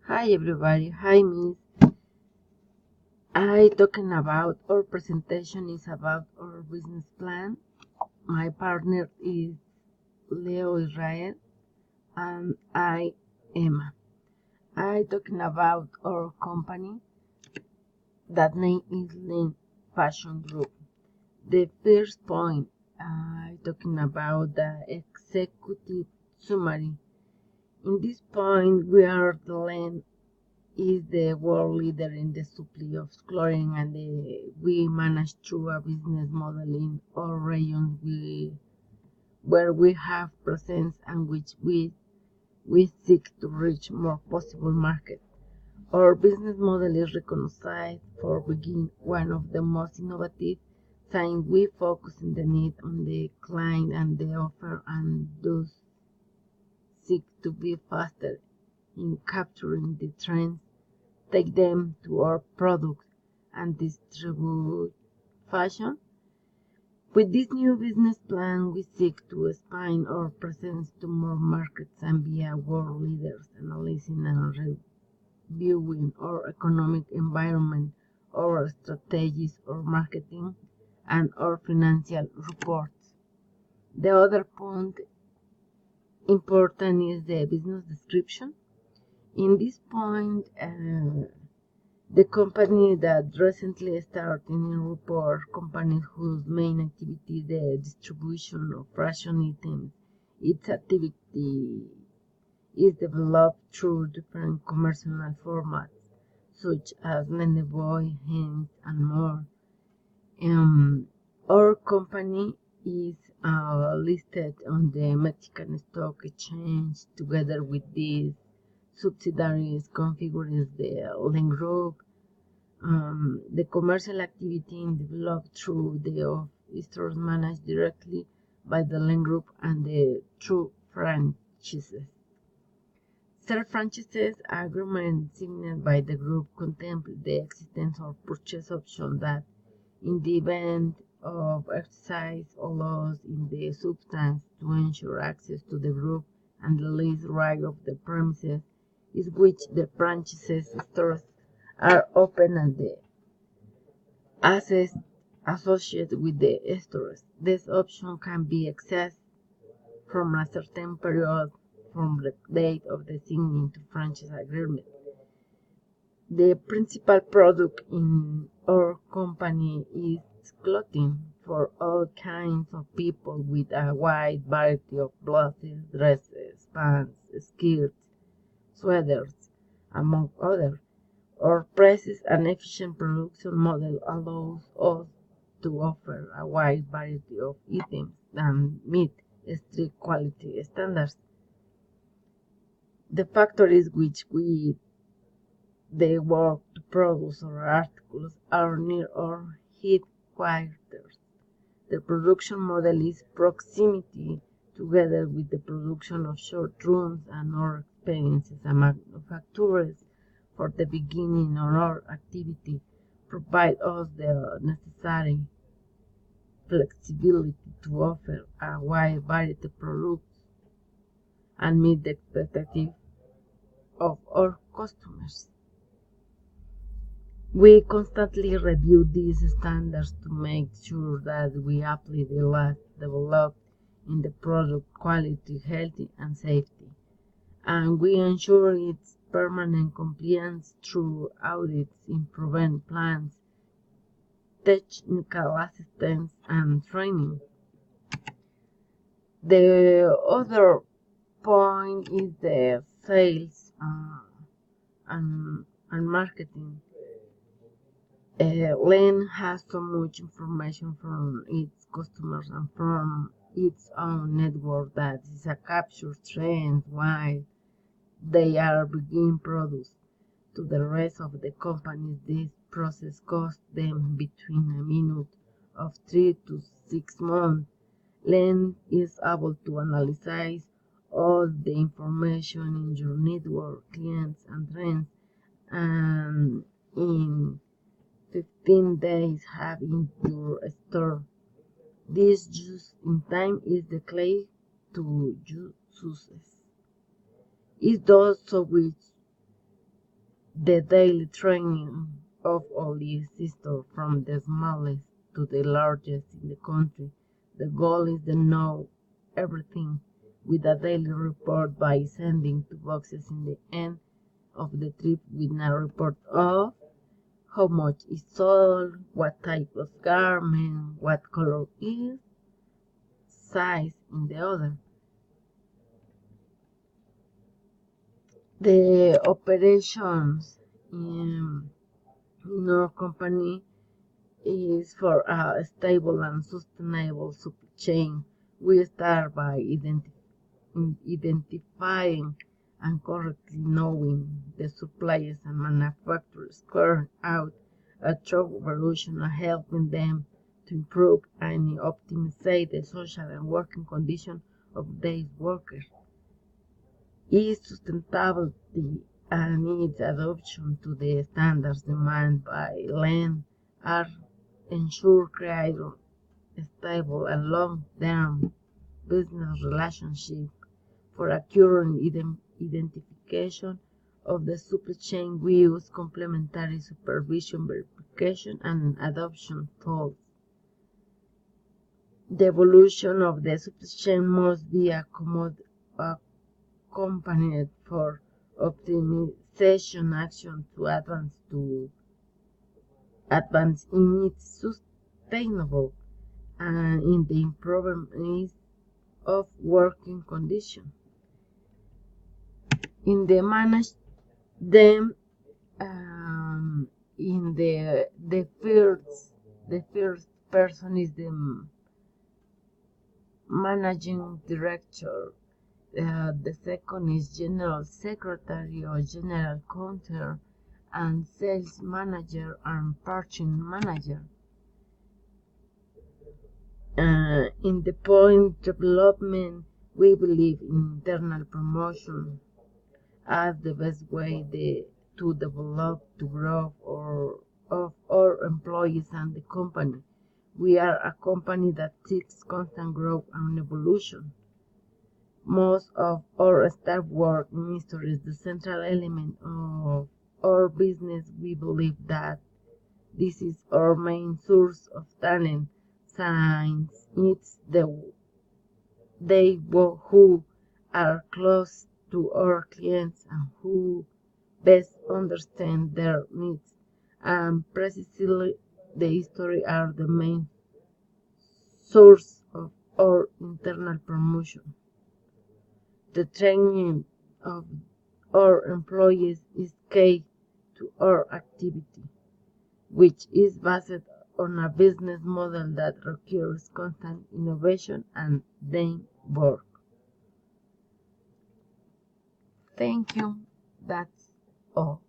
Hi everybody, hi Miss. I talking about our presentation is about our business plan. My partner is Leo Israel and I Emma. I talking about our company. That name is Lean Fashion Group. The first point I talking about the executive summary. In this point we are the Lean is the world leader in the supply of clothing, and we manage through a business model in all regions where we have presence and which we seek to reach more possible markets. Our business model is recognized for being one of the most innovative, since we focus on the need on the client and the offer, and thus seek to be faster in capturing the trends, take them to our products, and distribute fashion. With this new business plan, we seek to expand our presence to more markets and be a world leaders, analyzing and reviewing our economic environment, our strategies, our marketing, and our financial reports. The other point important is the business description. In this point, the company that recently started in report companies whose main activity is the distribution of fashion items. Its activity is developed through different commercial formats such as Boy, Hens, and more. Our company is listed on the Mexican Stock Exchange. Together with these subsidiaries configures the Link Group. The commercial activity is developed through the stores managed directly by the Link Group and the through franchises. Self-franchises agreements signed by the group contemplate the existence of purchase options that, in the event of exercise or loss in the substance to ensure access to the group and the lease right of the premises, is which the franchises stores are open and the assets associated with the stores. This option can be accessed from a certain period from the date of the signing to franchise agreement. The principal product in our company is clothing for all kinds of people with a wide variety of blouses, dresses, pants, skirts, sweaters, among others. Our precise and efficient production model allows us to offer a wide variety of items that meet strict quality standards. The factories which they work to produce our articles are near our headquarters. The production model is proximity together with the production of short runs, and our experiences as manufacturers for the beginning of our activity provide us the necessary flexibility to offer a wide variety of products and meet the expectations of our customers. We constantly review these standards to make sure that we apply the last developed in the product quality, health, and safety, and we ensure its permanent compliance through audits, improvement plans, technical assistance, and training. The other point is the sales and marketing. Len has so much information from its customers and from its own network that is a capture trends while they are being produced to the rest of the companies. This process costs them between a minute of 3 to 6 months. Len is able to analyze all the information in your network, clients, and trends, and in 15 days have in your store. This just in time is the key to your success. It does so with the daily training of all the sisters from the smallest to the largest in the country. The goal is to know everything with a daily report by sending 2 boxes in the end of the trip with a report of how much is sold, what type of garment, what color is, size in the other. The operations in our company is for a stable and sustainable supply chain. We start by identifying and correctly knowing the suppliers and manufacturers, carrying out a thorough evaluation and helping them to improve and optimize the social and working conditions of their workers. Its sustainability and its adoption to the standards demanded by land are ensure creating stable and long-term business relationship for accurate identification of the supply chain. We use complementary supervision, verification, and adoption tools. The evolution of the supply chain must be accompanied for optimization action to advance in its sustainable and in the improvement of working conditions. In the manage them in the first person is the managing director. The second is general secretary or general counter, and sales manager and purchasing manager. In the point development, we believe in internal promotion as the best way to develop, to grow of our employees and the company. We are a company that seeks constant growth and evolution. Most of our staff work in history is the central element of our business. We believe that this is our main source of talent, since it's they who are close to our clients and who best understand their needs, and precisely the history are the main source of our internal promotion. The training of our employees is key to our activity, which is based on a business model that requires constant innovation and teamwork. Thank you. That's all.